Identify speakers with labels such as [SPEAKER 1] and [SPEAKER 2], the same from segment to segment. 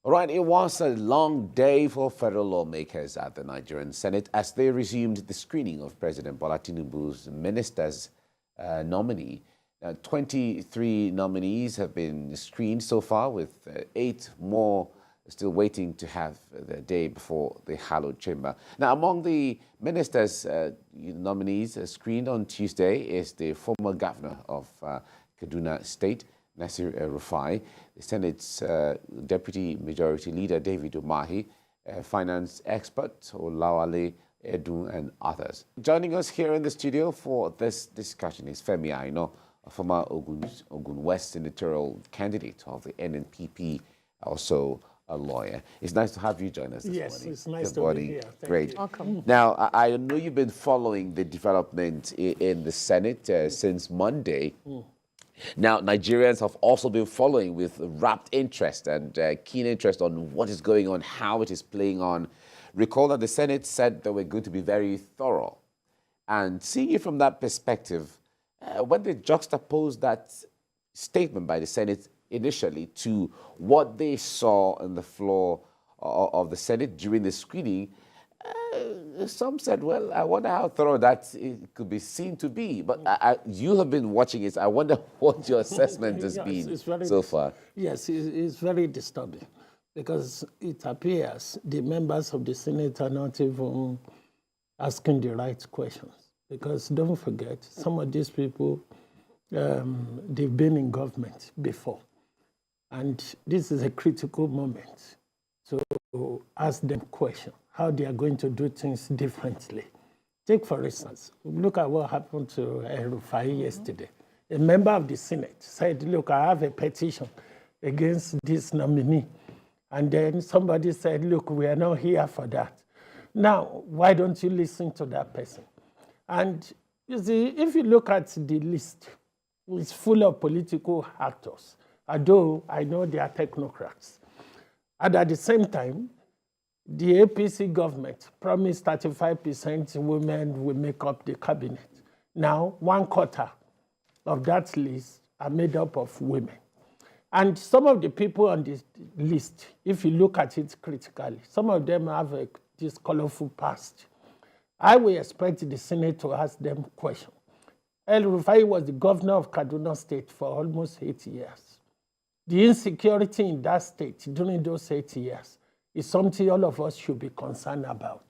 [SPEAKER 1] All right, it was a long day for federal lawmakers at the Nigerian Senate as they resumed the screening of President Bola Tinubu's ministers' nominee. 23 nominees have been screened so far, with 8 more still waiting to have their day before the Hallowed Chamber. Now, among the ministers' nominees screened on Tuesday is the former governor of Kaduna State, Nasir El-Rufai, the Senate's Deputy Majority Leader, David Umahi, finance expert, Olawale Edun, and others. Joining us here in the studio for this discussion is Femi Aino, a former Ogun West senatorial candidate of the NNPP, also a lawyer. It's nice to have you join us this morning.
[SPEAKER 2] Yes, it's nice to be here.
[SPEAKER 1] Great.
[SPEAKER 2] You.
[SPEAKER 3] Welcome.
[SPEAKER 1] Now, I know you've been following the development in the Senate since Monday. Now, Nigerians have also been following with rapt interest and keen interest on what is going on, how it is playing on. Recall that the Senate said they were going to be very thorough. And seeing it from that perspective, when they juxtapose that statement by the Senate initially to what they saw on the floor of the Senate during the screening, some said, well, I wonder how thorough that it could be seen to be. But you have been watching it. I wonder what your assessment has been so far.
[SPEAKER 2] Yes, it's very disturbing because it appears the members of the Senate are not even asking the right questions. Because don't forget, some of these people, they've been in government before. And this is a critical moment to ask them questions, how they are going to do things differently. Take, for instance, look at what happened to El-Rufai yesterday. A member of the Senate said, look, I have a petition against this nominee. And then somebody said, look, we are not here for that. Now, why don't you listen to that person? And you see, if you look at the list, it's full of political actors, although I know they are technocrats. And at the same time, the APC government promised 35% women will make up the cabinet. Now, 1/4 of that list are made up of women. And some of the people on this list, if you look at it critically, some of them have this colorful past. I will expect the Senate to ask them questions. El-Rufai was the governor of Kaduna State for almost 8 years. The insecurity in that state during those 8 years is something all of us should be concerned about.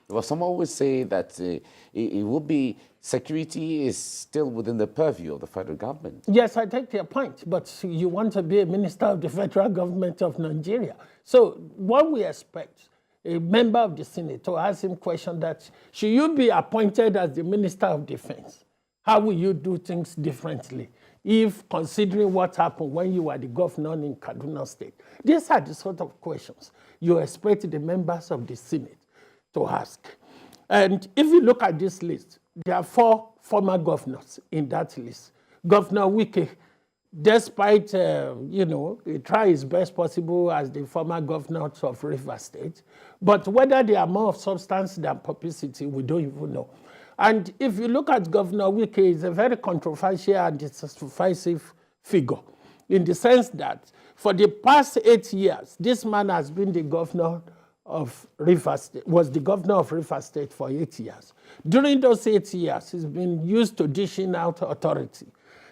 [SPEAKER 1] Well, some always say that it would be security is still within the purview of the federal government.
[SPEAKER 2] Yes, I take your point, but you want to be a minister of the federal government of Nigeria. So what we expect a member of the Senate to ask him question that, should you be appointed as the Minister of Defense? How will you do things differently if considering what happened when you were the governor in Kaduna State? These are the sort of questions you expect the members of the Senate to ask. And if you look at this list, there are 4 former governors in that list. Governor Wike, despite, he tried his best possible as the former governor of Rivers State, but whether they are more of substance than publicity, we don't even know. And if you look at Governor Wike, he's a very controversial and divisive figure in the sense that for the past 8 years, this man has been the governor of Rivers State, was the governor of Rivers State for 8 years. During those 8 years, he's been used to dishing out authority.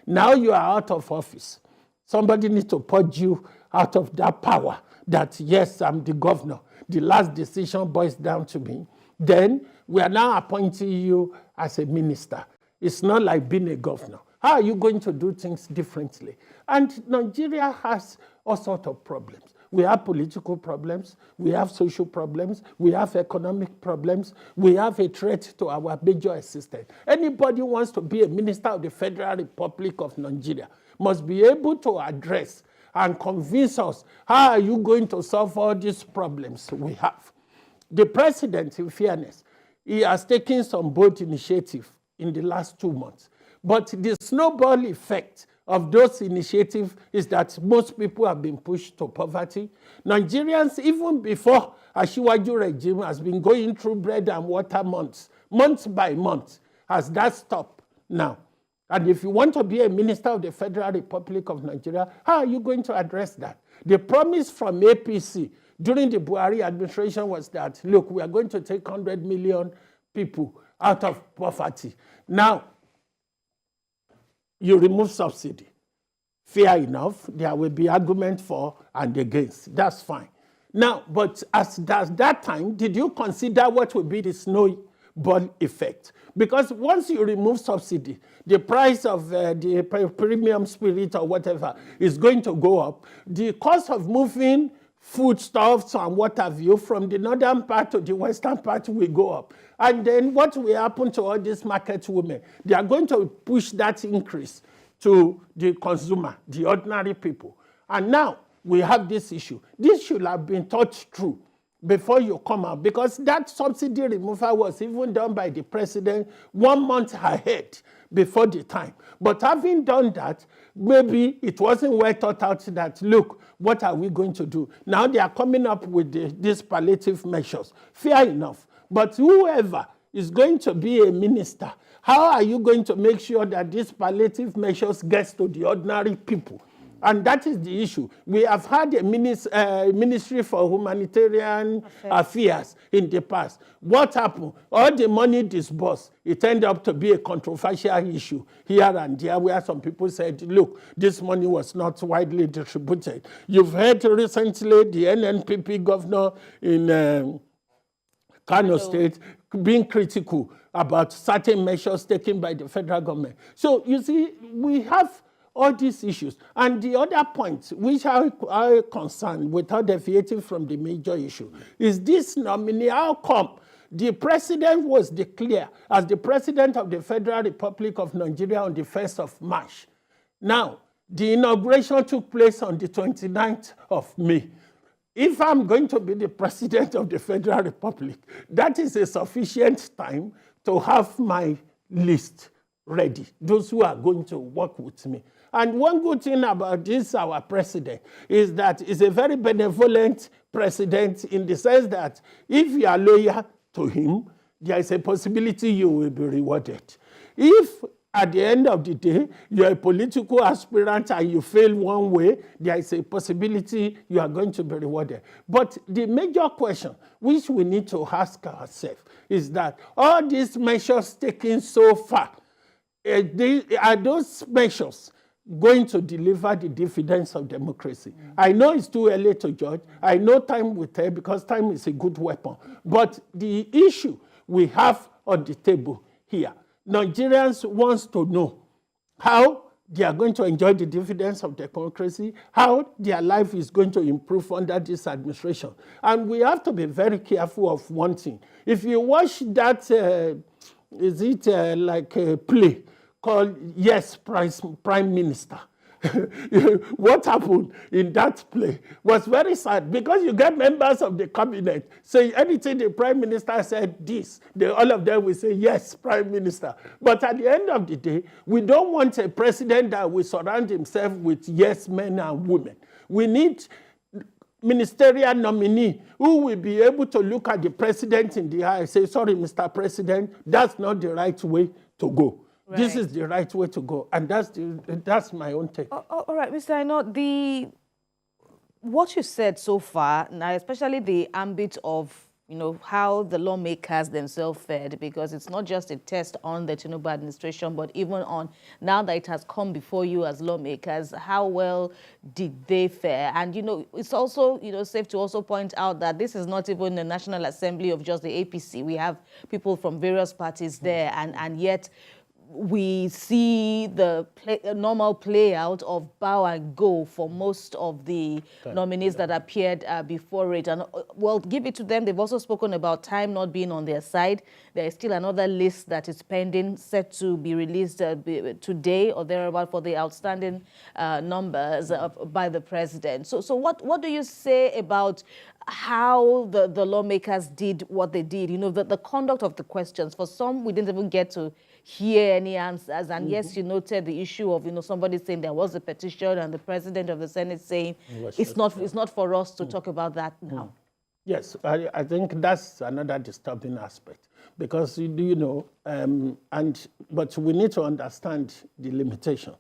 [SPEAKER 2] Now you are out of office. Somebody needs to purge you out of that power that, yes, I'm the governor. The last decision boils down to me. Then we are now appointing you as a minister. It's not like being a governor. How are you going to do things differently? And Nigeria has all sorts of problems. We have political problems, we have social problems, we have economic problems, we have a threat to our major existence. Anybody who wants to be a minister of the Federal Republic of Nigeria must be able to address and convince us, how are you going to solve all these problems we have? The president, in fairness, he has taken some bold initiative in the last 2 months. But the snowball effect of those initiatives is that most people have been pushed to poverty. Nigerians, even before Asiwaju regime, has been going through bread and water months by month. Has that stopped now? And if you want to be a minister of the Federal Republic of Nigeria, how are you going to address that? The promise from APC during the Buhari administration was that, look, we are going to take 100 million people out of poverty. Now, you remove subsidy. Fair enough, there will be argument for and against. That's fine. Now, but at that time, did you consider what would be the snowball effect? Because once you remove subsidy, the price of the premium spirit or whatever is going to go up. The cost of moving foodstuffs and what have you from the northern part to the western part will go up. And then what will happen to all these market women? They are going to push that increase to the consumer, the ordinary people. And now we have this issue. This should have been thought through before you come out, because that subsidy removal was even done by the president 1 month ahead before the time. But having done that, maybe it wasn't well thought out that, look, what are we going to do? Now they are coming up with these palliative measures. Fair enough. But whoever is going to be a minister, how are you going to make sure that these palliative measures gets to the ordinary people? And that is the issue. We have had a Ministry for Humanitarian Affairs in the past. What happened? All the money disbursed, it ended up to be a controversial issue here and there, where some people said, look, this money was not widely distributed. You've heard recently the NNPP governor in Kano State being critical about certain measures taken by the federal government. So, you see, we have all these issues. And the other point, which are concerned without deviating from the major issue, is this nominee. How come the president was declared as the president of the Federal Republic of Nigeria on the 1st of March? Now, the inauguration took place on the 29th of May. If I'm going to be the president of the Federal Republic, that is a sufficient time to have my list ready, those who are going to work with me. And one good thing about this, our president, is that he's a very benevolent president in the sense that if you are loyal to him, there is a possibility you will be rewarded. If at the end of the day, you're a political aspirant and you fail one way, there is a possibility you are going to be rewarded. But the major question which we need to ask ourselves is that all these measures taken so far, are those measures going to deliver the dividends of democracy? I know it's too early to judge. I know time will tell, because time is a good weapon. But the issue we have on the table here, Nigerians want to know how they are going to enjoy the dividends of democracy, how their life is going to improve under this administration. And we have to be very careful of one thing. If you watch that, like a play called Yes, Prime Minister? What happened in that play was very sad, because you get members of the cabinet saying anything the prime minister said all of them will say, yes, prime minister. But at the end of the day, we don't want a president that will surround himself with yes men and women. We need ministerial nominee who will be able to look at the president in the eye and say, sorry, Mr. President, that's not the right way to go. Right. This is the right way to go, and that's my own take.
[SPEAKER 3] All right, Mr. Aino, what you said so far, now especially the ambit of how the lawmakers themselves fared, because it's not just a test on the Tinubu administration, but even on now that it has come before you as lawmakers, how well did they fare? And it's also safe to also point out that this is not even the National Assembly of just the APC. We have people from various parties there, and yet we see the normal play out of bow and go for most of the nominees that appeared before it. And well, give it to them. They've also spoken about time not being on their side. There is still another list that is pending, set to be released today or thereabout for the outstanding numbers by the president. So what do you say about how the lawmakers did what they did? The conduct of the questions. For some, we didn't even get to hear any answers. And yes, you noted the issue of, somebody saying there was a petition and the president of the Senate saying it's not for us to talk about that now.
[SPEAKER 2] Yes, I think that's another disturbing aspect because but we need to understand the limitation,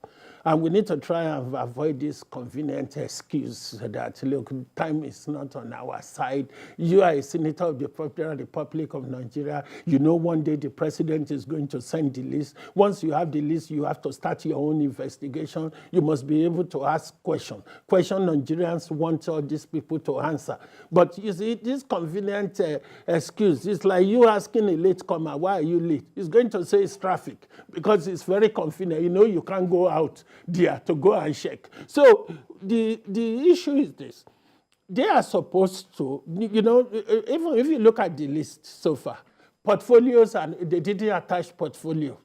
[SPEAKER 2] and we need to try and avoid this convenient excuse that look, time is not on our side. You are a senator of the Federal Republic of Nigeria. You know one day the president is going to send the list. Once you have the list, you have to start your own investigation. You must be able to ask questions. Nigerians want all these people to answer. But you see, this convenient excuse, it's like you asking a latecomer, why are you late? He's going to say it's traffic because it's very convenient. You know you can't go out there to go and check. So the issue is this. They are supposed to, even if you look at the list so far, portfolios, and they didn't attach portfolio.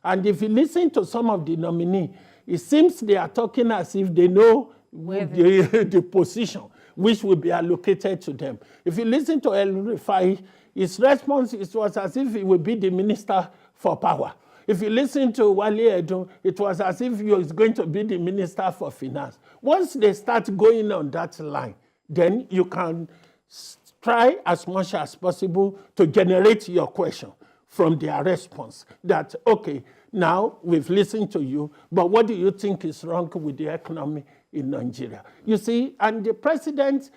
[SPEAKER 2] And if you listen to some of the nominees, it seems they are talking as if they know the position which will be allocated to them. If you listen to El-Rufai, his response was as if he would be the minister for power. If you listen to Olawale Edun, it was as if he was going to be the minister for finance. Once they start going on that line, then you can try as much as possible to generate your question from their response. That, okay, now we've listened to you, but what do you think is wrong with the economy in Nigeria? You see, and the president,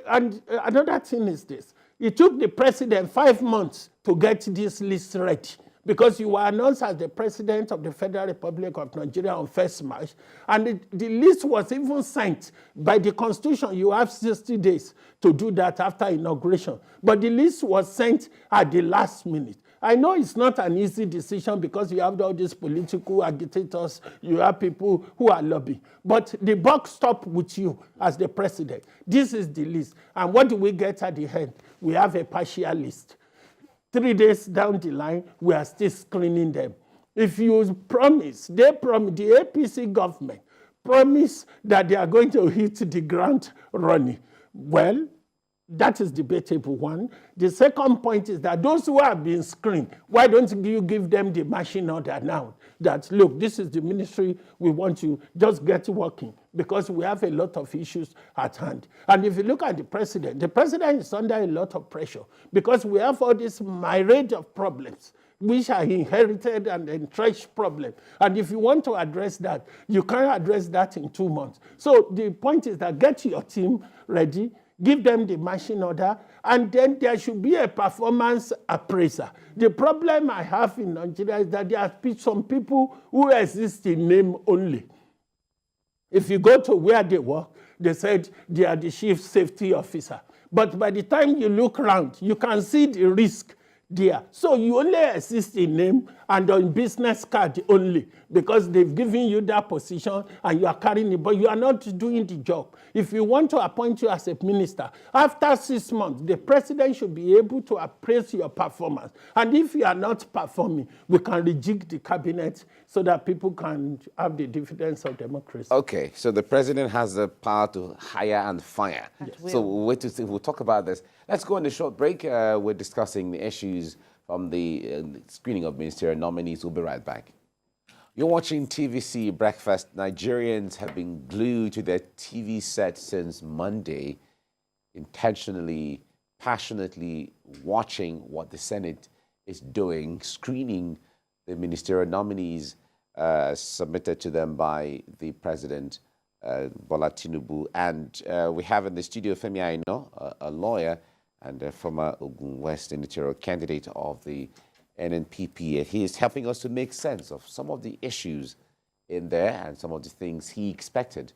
[SPEAKER 2] and another thing is this. It took the president 5 months to get this list ready, because you were announced as the president of the Federal Republic of Nigeria on 1st March, and the list was even sent by the Constitution. You have 60 days to do that after inauguration. But the list was sent at the last minute. I know it's not an easy decision because you have all these political agitators, you have people who are lobbying. But the buck stopped with you as the president. This is the list. And what do we get at the end? We have a partial list. 3 days down the line, we are still screening them. If you promise, the APC government promise that they are going to hit the ground running. Well, that is debatable one. The second point is that those who have been screened, why don't you give them the marching order now? That, look, this is the ministry, we want you, just get working, because we have a lot of issues at hand. And if you look at the president is under a lot of pressure because we have all this myriad of problems which are inherited and entrenched problems. And if you want to address that, you can't address that in 2 months. So the point is that get your team ready, give them the marching order, and then there should be a performance appraiser. The problem I have in Nigeria is that there are some people who exist in name only. If you go to where they work, they said they are the chief safety officer. But by the time you look around, you can see the risk there. So you only exist in name and on business card only because they've given you that position and you are carrying it, but you are not doing the job. If you want to appoint you as a minister, after 6 months, the president should be able to appraise your performance. And if you are not performing, we can reject the cabinet so that people can have the dividends of democracy.
[SPEAKER 1] Okay, so the president has the power to hire and fire.
[SPEAKER 3] Yes.
[SPEAKER 1] So we'll wait to see. We'll talk about this. Let's go on a short break. We're discussing the issues from the screening of ministerial nominees. We'll be right back. You're watching TVC Breakfast. Nigerians have been glued to their TV set since Monday, intentionally, passionately watching what the Senate is doing, screening the ministerial nominees submitted to them by the President, Bola Tinubu. And we have in the studio Femi Aino, a lawyer and a former Ogun West senatorial candidate of the NNPP. He is helping us to make sense of some of the issues in there and some of the things he expected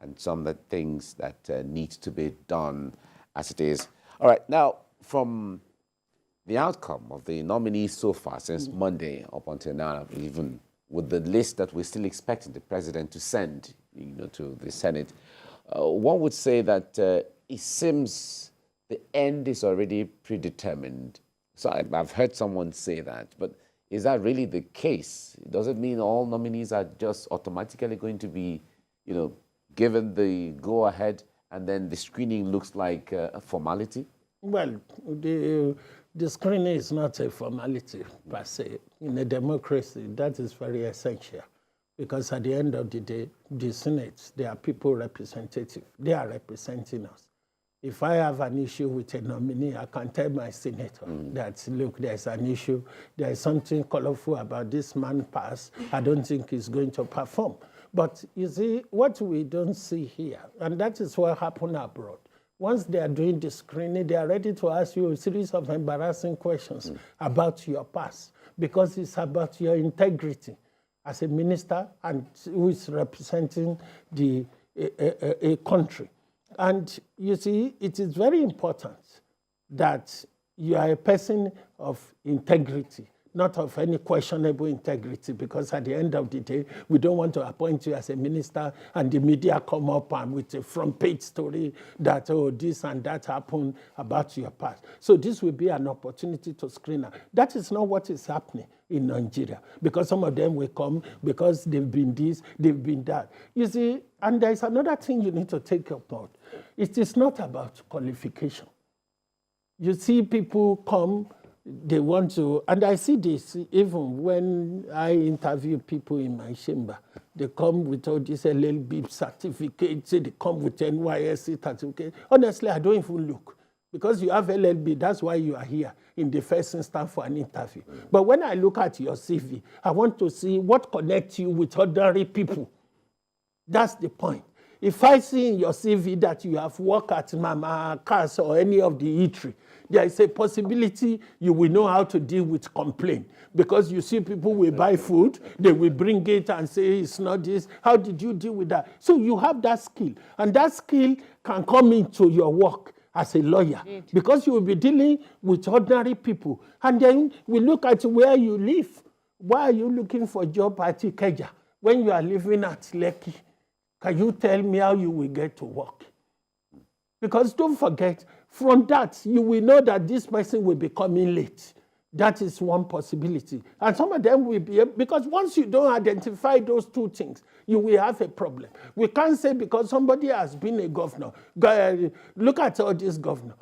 [SPEAKER 1] and some of the things that need to be done as it is. All right, now, from the outcome of the nominees so far since Monday up until now, even with the list that we're still expecting the president to send, to the Senate, one would say that it seems the end is already predetermined. So I've heard someone say that, but is that really the case? Does it mean all nominees are just automatically going to be, given the go-ahead and then the screening looks like a formality? Well,
[SPEAKER 2] the screening is not a formality per se. In a democracy, that is very essential because at the end of the day, the Senate, they are people representative. They are representing us. If I have an issue with a nominee, I can tell my senator that, look, there's an issue, there's something colorful about this man pass. I don't think he's going to perform. But you see, what we don't see here, and that is what happened abroad. Once they are doing the screening, they are ready to ask you a series of embarrassing questions about your past, because it's about your integrity as a minister and who is representing a country. And you see, it is very important that you are a person of integrity, not of any questionable integrity, because at the end of the day, we don't want to appoint you as a minister and the media come up and with a front page story that, oh, this and that happened about your past. So this will be an opportunity to screen out. That is not what is happening in Nigeria, because some of them will come because they've been this, they've been that. You see, and there's another thing you need to take up note. It is not about qualification. You see people come, they want to, and I see this even when I interview people in my chamber. They come with all these LLB certificates, they come with NYSC certificate. Honestly, I don't even look. Because you have LLB, that's why you are here in the first instance for an interview. But when I look at your CV, I want to see what connects you with ordinary people. That's the point. If I see in your CV that you have worked at Mama Cass or any of the eatery, there is a possibility you will know how to deal with complaint. Because you see people will buy food, they will bring it and say it's not this. How did you deal with that? So you have that skill. And that skill can come into your work as a lawyer, because you will be dealing with ordinary people. And then we look at where you live. Why are you looking for a job at Ikeja when you are living at Lekki? Can you tell me how you will get to work? Because don't forget, from that, you will know that this person will be coming late. That is one possibility. And some of them will be, because once you don't identify those two things, you will have a problem. We can't say because somebody has been a governor. Look at all these governors.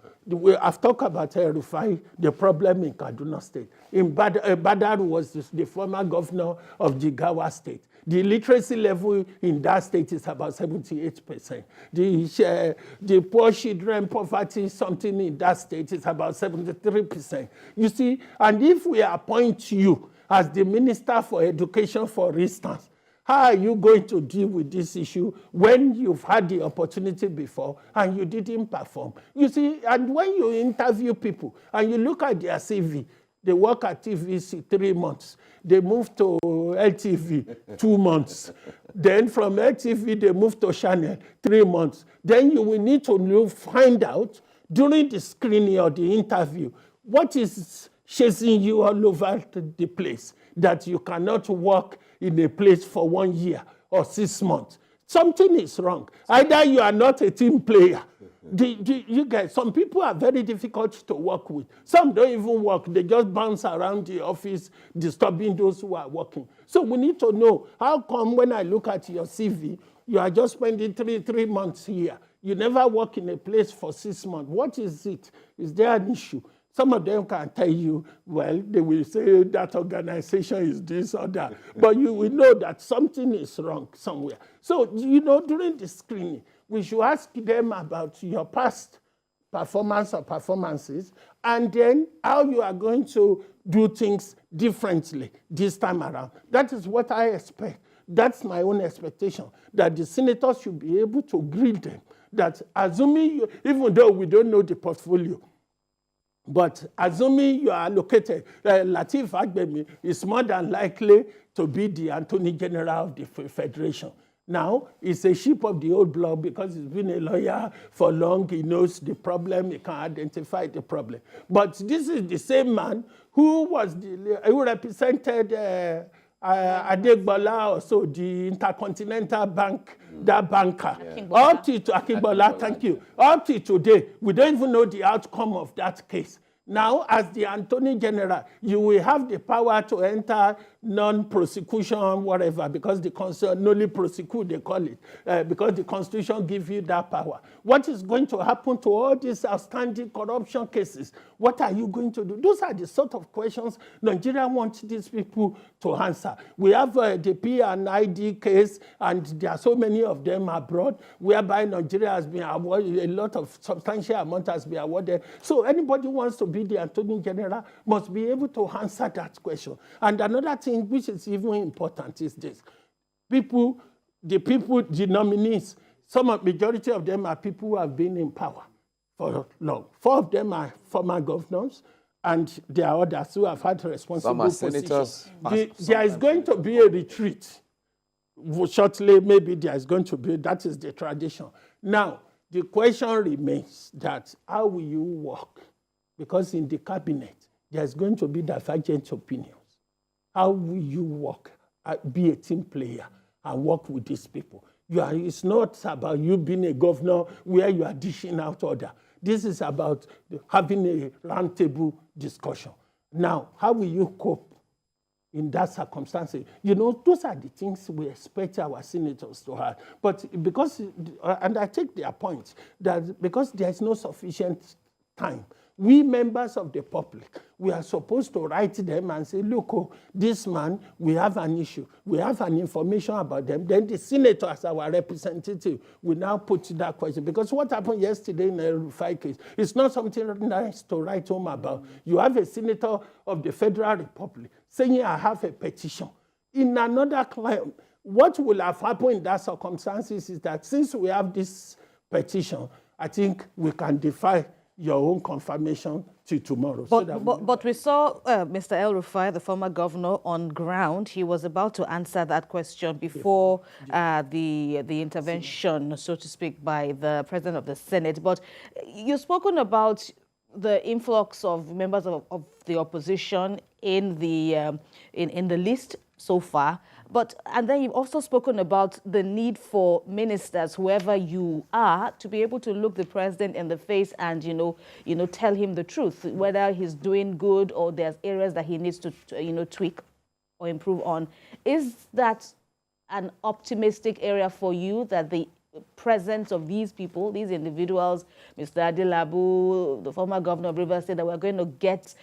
[SPEAKER 2] I've talked about El-Rufai, the problem in Kaduna State. In Badar was the former governor of Jigawa State. The literacy level in that state is about 78%. The poor children poverty something in that state is about 73%. You see, and if we appoint you as the Minister for Education, for instance, how are you going to deal with this issue when you've had the opportunity before and you didn't perform? You see, and when you interview people and you look at their CV, they work at TVC 3 months. They move to LTV 2 months. Then from LTV, they move to Channel 3 months. Then you will need to find out during the screening or the interview, what is chasing you all over the place that you cannot work in a place for 1 year or 6 months. Something is wrong. Either you are not a team player. You get, some people are very difficult to work with. Some don't even work. They just bounce around the office, disturbing those who are working. So we need to know, how come when I look at your CV, you are just spending three months here. You never work in a place for 6 months. What is it? Is there an issue? Some of them can tell you, well, they will say that organization is this or that. But you will know that something is wrong somewhere. So, you know, during the screening, we should ask them about your past performance or performances, and then how you are going to do things differently this time around. That is what I expect. That's my own expectation, that the senators should be able to grill them. That assuming, you, even though we don't know the portfolio, but assuming you are allocated, Lateef Fagbemi is more than likely to be the Attorney General of the Federation. Now, he's a sheep of the old block because he's been a lawyer for long. He knows the problem. He can identify the problem. But this is the same man who represented Adegbola, also the Intercontinental Bank, that banker. Up to Akingbola, thank you. Up to today, we don't even know the outcome of that case. Now, as the Attorney General, you will have the power to enter non-prosecution, whatever, because the Constitution, nolli prosecute, they call it, because the Constitution gives you that power. What is going to happen to all these outstanding corruption cases? What are you going to do? Those are the sort of questions Nigeria wants these people to answer. We have the P&ID case, and there are so many of them abroad, whereby Nigeria has been awarded, a lot of substantial amount has been awarded. So anybody who wants to be the Attorney General must be able to answer that question. And another thing which is even important is this. The nominees, majority of them are people who have been in power for long. 4 of them are former governors, and there are others who have had responsible positions. There is going to be a retreat. Shortly, maybe there is going to be, that is the tradition. Now, the question remains that how will you work? Because in the cabinet, there's going to be divergent opinions. How will you work, be a team player, and work with these people? It's not about you being a governor where you are dishing out order. This is about having a roundtable discussion. Now, how will you cope in that circumstance? You know, those are the things we expect our senators to have. But because, and I take their point, that because there is no sufficient time, we members of the public, we are supposed to write them and say, look, this man, we have an issue. We have an information about them. Then the senator, as our representative, will now put that question. Because what happened yesterday in the El-Rufai case, it's not something nice to write home about. You have a senator of the Federal Republic saying, I have a petition. In another claim, what will have happened in that circumstances is that since we have this petition, I think we can defy your own confirmation to tomorrow.
[SPEAKER 3] But we saw Mr. El-Rufai, the former governor, on ground. He was about to answer that question before the intervention, so to speak, by the president of the Senate. But you've spoken about the influx of members of the opposition in the list so far. And then you've also spoken about the need for ministers, whoever you are, to be able to look the president in the face and, tell him the truth, whether he's doing good or there's areas that he needs to tweak or improve on. Is that an optimistic area for you, that the presence of these people, these individuals, Mr. Adilabu, the former governor of Rivers State, that we're going to get,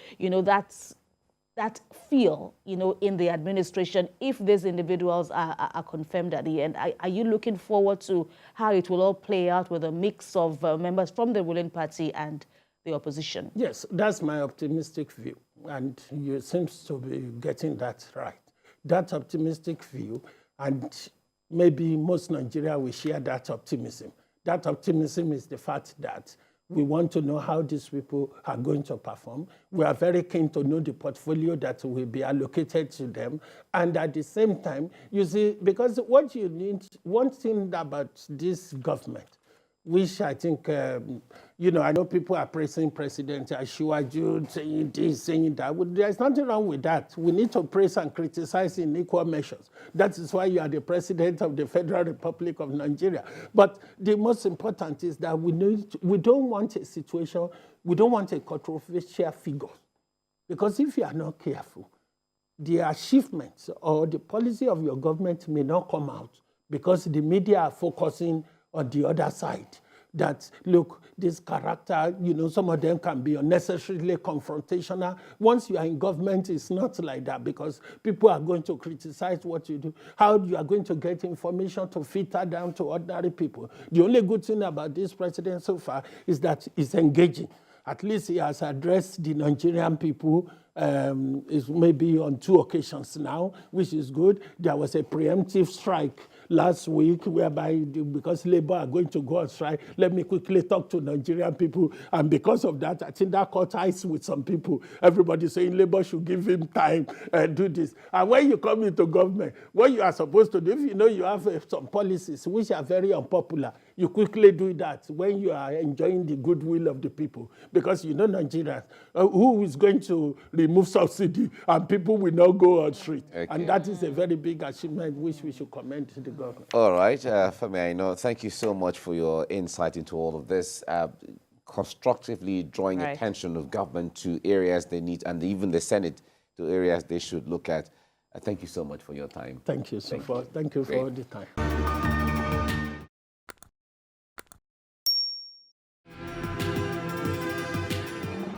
[SPEAKER 3] that feel, in the administration, if these individuals are confirmed at the end? Are you looking forward to how it will all play out with a mix of members from the ruling party and the opposition?
[SPEAKER 2] Yes, that's my optimistic view, and you seem to be getting that right. That optimistic view, and maybe most Nigeria will share that optimism. That optimism is the fact that we want to know how these people are going to perform. We are very keen to know the portfolio that will be allocated to them. And at the same time, you see, because what you need, one thing about this government, which I think, I know people are praising President Asiwaju, saying this, saying that. Well, there's nothing wrong with that. We need to praise and criticize in equal measures. That is why you are the President of the Federal Republic of Nigeria. But the most important is that we don't want a situation, we don't want a controversial figure. Because if you are not careful, the achievements or the policy of your government may not come out because the media are focusing on the other side. That, look, this character, some of them can be unnecessarily confrontational. Once you are in government, it's not like that, because people are going to criticize what you do, how you are going to get information to filter down to ordinary people. The only good thing about this president so far is that he's engaging. At least he has addressed the Nigerian people, is maybe on 2 occasions now, which is good. There was a preemptive strike last week, whereby, because Labour are going to go on strike, let me quickly talk to Nigerian people. And because of that, I think that caught eyes with some people. Everybody saying Labour should give him time and do this. And when you come into government, what you are supposed to do, if you have some policies which are very unpopular, you quickly do that when you are enjoying the goodwill of the people. Because Nigerians, who is going to remove subsidy and people will not go on street. Okay. And that is a very big achievement which we should commend to the government.
[SPEAKER 1] All right, Femi, thank you so much for your insight into all of this. Constructively drawing attention of government to areas they need, and even the Senate to areas they should look at. I thank you so much for your time.
[SPEAKER 2] Thank you, Thank you for all the time.